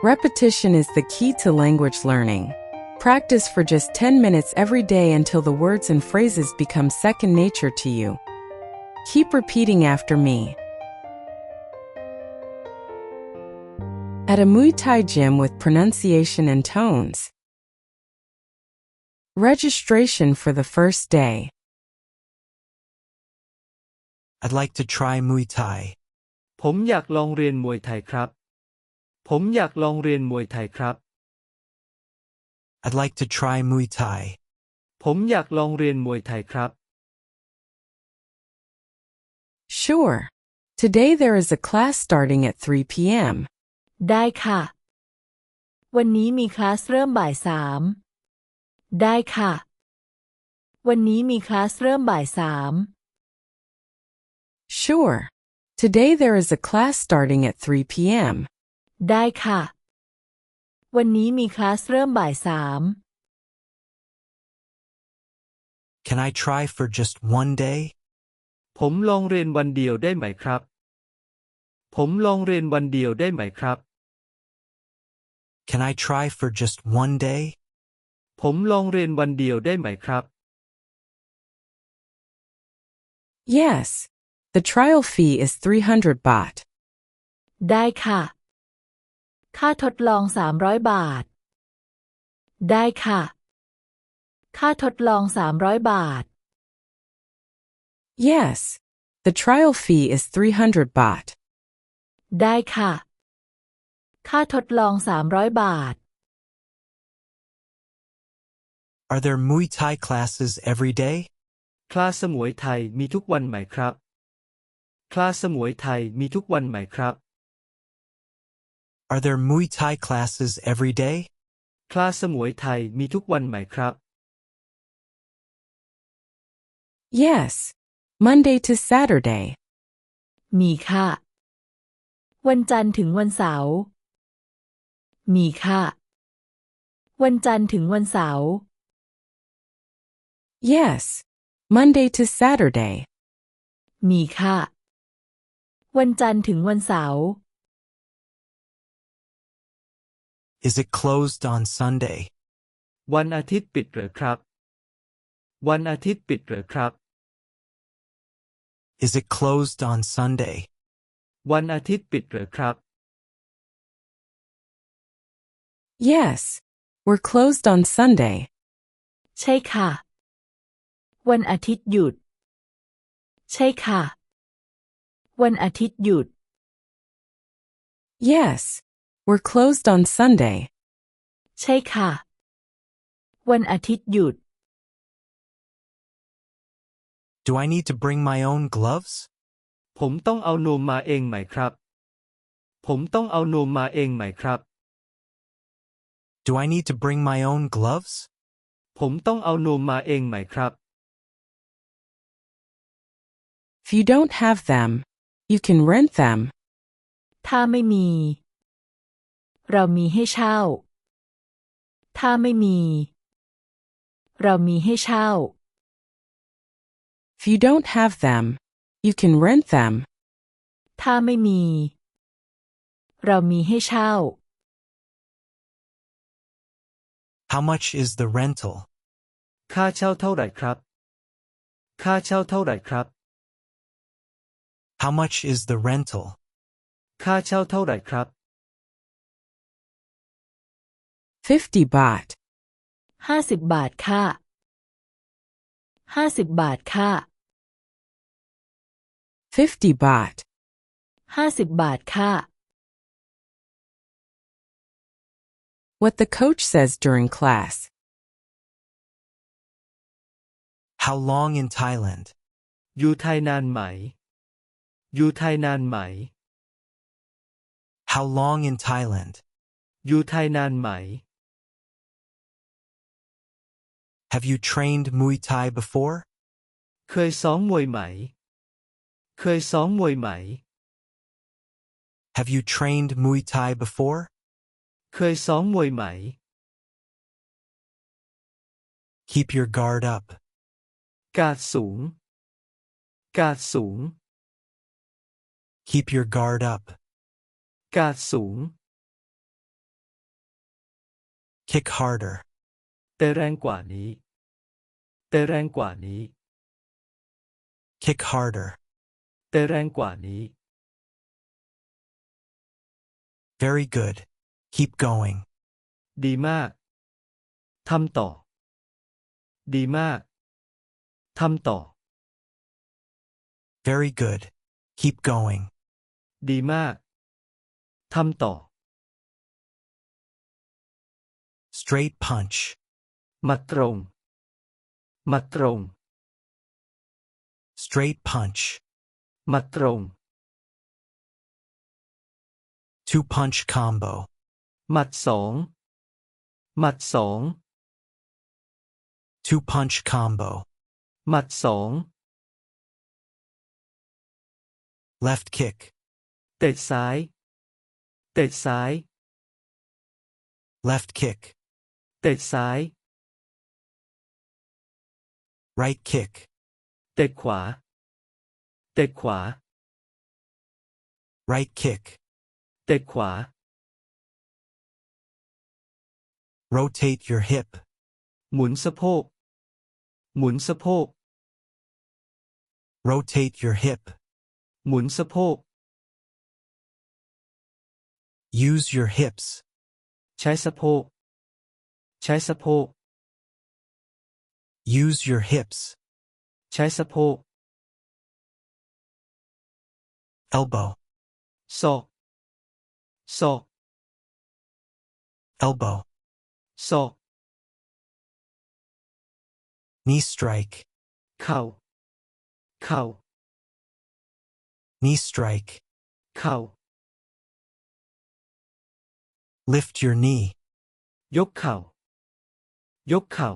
Repetition is the key to language learning. Practice for just 10 minutes every day until the words and phrases become second nature to you. Keep repeating after me. At a Muay Thai gym with pronunciation and tones. Registration for the first day. I'd like to try Muay Thai. ผมอยากลองเรียนมวยไทยครับ ผมอยากลองเรียนมวยไทยครับ I'd like to try Muay Thai. ผมอยากลองเรียนมวยไทยครับ Sure. Today there is a class starting at 3 p.m. ได้ค่ะ วันนี้มีคลาสเริ่มบ่าย 3 ได้ค่ะ วันนี้มีคลาสเริ่มบ่าย 3 Sure. Today there is a class starting at 3 p.m. ได้ค่ะ วันนี้มีคลาสเริ่มบ่าย Can I try for just one day? ผมลองเรียนวันเดียวได้ไหมครับ ผมลองเรียนวันเดียวได้ไหมครับ Can I try for just one day? ผมลองเรียนวันเดียวได้ไหมครับ Yes. The trial fee is 300 baht. 3 ได้ค่ะ ค่าทดลอง 300 บาท ได้ค่ะ ค่าทดลอง 300 บาท Yes. The trial fee is 300 baht. ได้ค่ะ ค่าทดลอง 300 บาท Are there Muay Thai classes every day? คลาสมวยไทยมีทุกวันไหมครับ คลาสมวยไทยมีทุกวันไหมครับ Are there Muay Thai classes every day? คลาสมวยไทยมีทุกวันไหมครับ Yes. Monday to Saturday. มีค่ะ วันจันทร์ถึงวันเสาร์ มีค่ะ วันจันทร์ถึงวันเสาร์ Yes. Monday to Saturday. มีค่ะ วันจันทร์ถึงวันเสาร์ Is it closed on Sunday? วันอาทิตย์ปิดหรือครับ วันอาทิตย์ปิดหรือครับ Is it closed on Sunday? วันอาทิตย์ปิดหรือครับ Yes. We're closed on Sunday. ใช่ค่ะ วันอาทิตย์หยุด ใช่ค่ะ วันอาทิตย์หยุด Yes. We're closed on Sunday. ใช่ค่ะ วันอาทิตย์หยุด Do I need to bring my own gloves? ผมต้องเอานวมมาเองไหมครับ ผมต้องเอานวมมาเองไหมครับ Do I need to bring my own gloves? ผมต้องเอานวมมาเองไหมครับ If you don't have them, you can rent them. ถ้าไม่มี เรามีให้เช่า ถ้าไม่มี เรามีให้เช่า If you don't have them, you can rent them. ถ้าไม่มี เรามีให้เช่า How much is the rental? ค่าเช่าเท่าไหร่ครับ ค่าเช่าเท่าไหร่ครับ How much is the rental? ค่าเช่าเท่าไหร่ครับ 50 baht. 50 บาทค่ะ 50 บาทค่ะ 50 baht. 50 บาทค่ะ What the coach says during class. How long in Thailand? อยู่ไทยนานไหม อยู่ไทยนานไหม How long in Thailand? อยู่ไทยนานไหม Have you trained Muay Thai before? เคยซ้อมมวยไหม เคยซ้อมมวยไหม Have you trained Muay Thai before? เคยซ้อมมวยไหม Keep your guard up. การดสูง การดสูง Keep your guard up. การดสูง Kick harder. เตะแรงกว่านี้ เตะแรงกว่านี้ Kick harder. เตะแรงกว่านี้ Very good. Keep going. ดีมาก ทำต่อ ดีมาก ทำต่อ Very good. Keep going. ดีมาก ทำต่อ Straight punch. หมัดตรง หมัดตรง Straight punch. หมัดตรง Two punch combo. หมัดสอง หมัดสอง Two punch combo. หมัดสอง Left kick. เตะซ้าย เตะซ้าย Left kick. เตะซ้าย Right kick. เตะขวา เตะขวา Right kick. เตะขวา Rotate your hip. หมุนสะโพก หมุนสะโพก Rotate your hip. หมุนสะโพก Use your hips. ใช้สะโพก ใช้สะโพก Use your hips. ใช้สะโพก Elbow. ศอก ศอก Elbow. ศอก Knee strike. เข่า เข่า Knee strike. เข่า Lift your knee. ยกเข่า ยกเข่า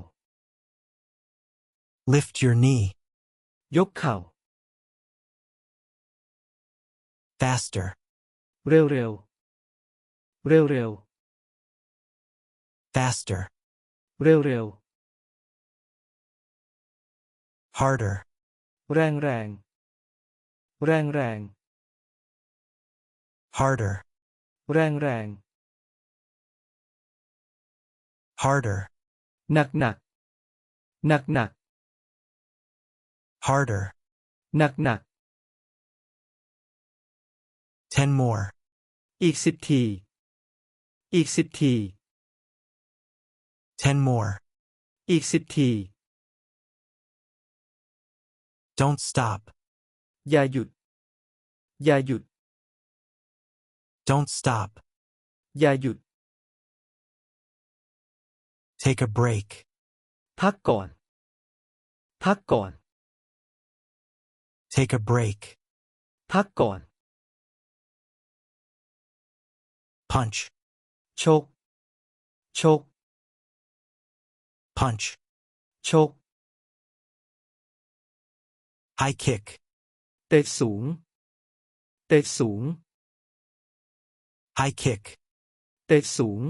Lift your knee. ยกเข่า Faster. เร็วเร็ว เร็วเร็ว Faster. เร็วเร็ว Harder. แรงแรง แรงแรง Harder. แรงแรง Harder. หนักหนัก หนักหนัก Harder. หนักหนัก 10 more. อีก10 ที อีก10 ที 10 more. อีก10 ที Don't stop. อย่าหยุด อย่าหยุด Don't stop. อย่าหยุด Take a break. พักก่อน พักก่อน Take a break. พักก่อน Punch. ชก ชก Punch. ชก High kick. เตะสูง เตะสูง High kick. เตะสูง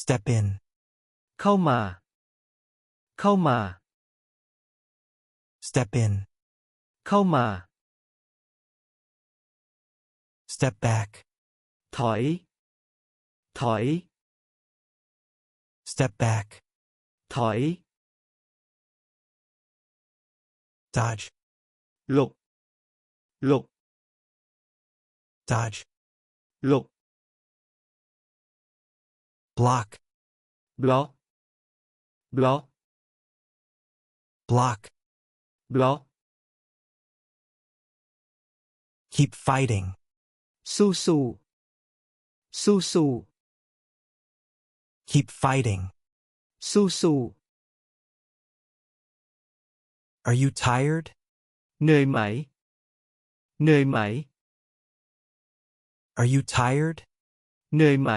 Step in. เข้ามา เข้ามา Step in. เข้ามา Step back. ถอย ถอย Step back. ถอย Dodge. หลบ หลบ Dodge. หลบ Block. บล็อก บล็อก Block. บล็อก Keep fighting. สู้สู้ สู้สู้ Keep fighting. สู้สู้ Are you tired? เหนื่อยไหม เหนื่อยไหม Are you tired? เหนื่อยไหม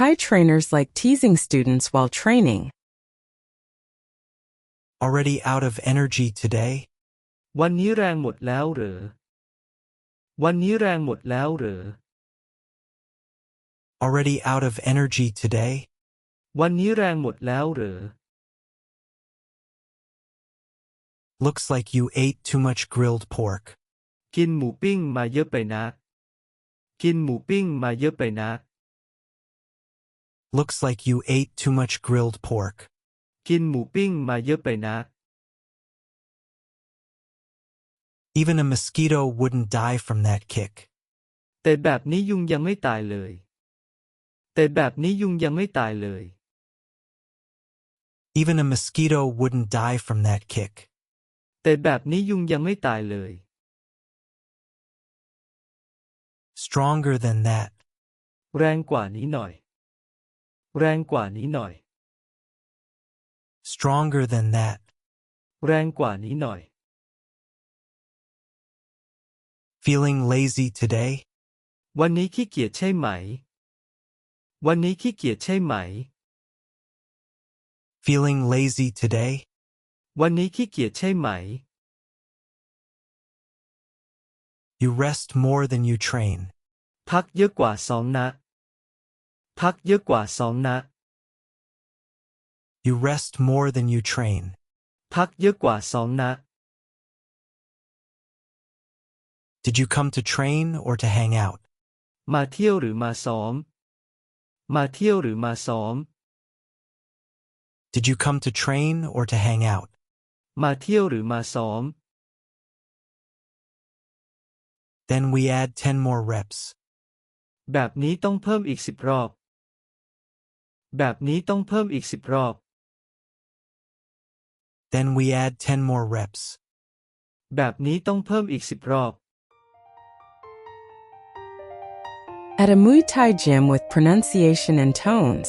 Thai trainers like teasing students while training. Already out of energy today? วันนี้แรงหมดแล้วเหรอ วันนี้แรงหมดแล้วเหรอ Already out of energy today? วันนี้แรงหมดแล้วเหรอ Looks like you ate too much grilled pork. กินหมูปิ้งมาเยอะไปนะ กินหมูปิ้งมาเยอะไปนะ Looks like you ate too much grilled pork. กินหมูปิ้งมาเยอะไปนะ Even a mosquito wouldn't die from that kick. แต่แบบนี้ยุงยังไม่ตายเลย แต่แบบนี้ยุงยังไม่ตายเลย Even a mosquito wouldn't die from that kick. แต่แบบนี้ยุงยังไม่ตายเลย Stronger than that. แรงกว่านี้หน่อย แรงกว่านี้หน่อย Stronger than that. แรงกว่านี้หน่อย Feeling lazy today? วันนี้ขี้เกียจใช่ไหม วันนี้ขี้เกียจใช่ไหม Feeling lazy today? วันนี้ขี้เกียจใช่ไหม You rest more than you train. พักเยอะกว่าซ้อมนะ พักเยอะกว่าซ้อมนะ You rest more than you train. พักเยอะกว่าซ้อมนะ Did you come to train or to hang out? มาเที่ยวหรือมาซ้อม มาเที่ยวหรือมาซ้อม Did you come to train or to hang out? มาเที่ยวหรือมาซ้อม Then we add 10 more reps. แบบนี้ต้องเพิ่มอีก10 รอบ แบบนี้ต้องเพิ่มอีก10 รอบ Then we add 10 more reps. แบบนี้ต้องเพิ่มอีก10 รอบ At a Muay Thai gym with pronunciation and tones.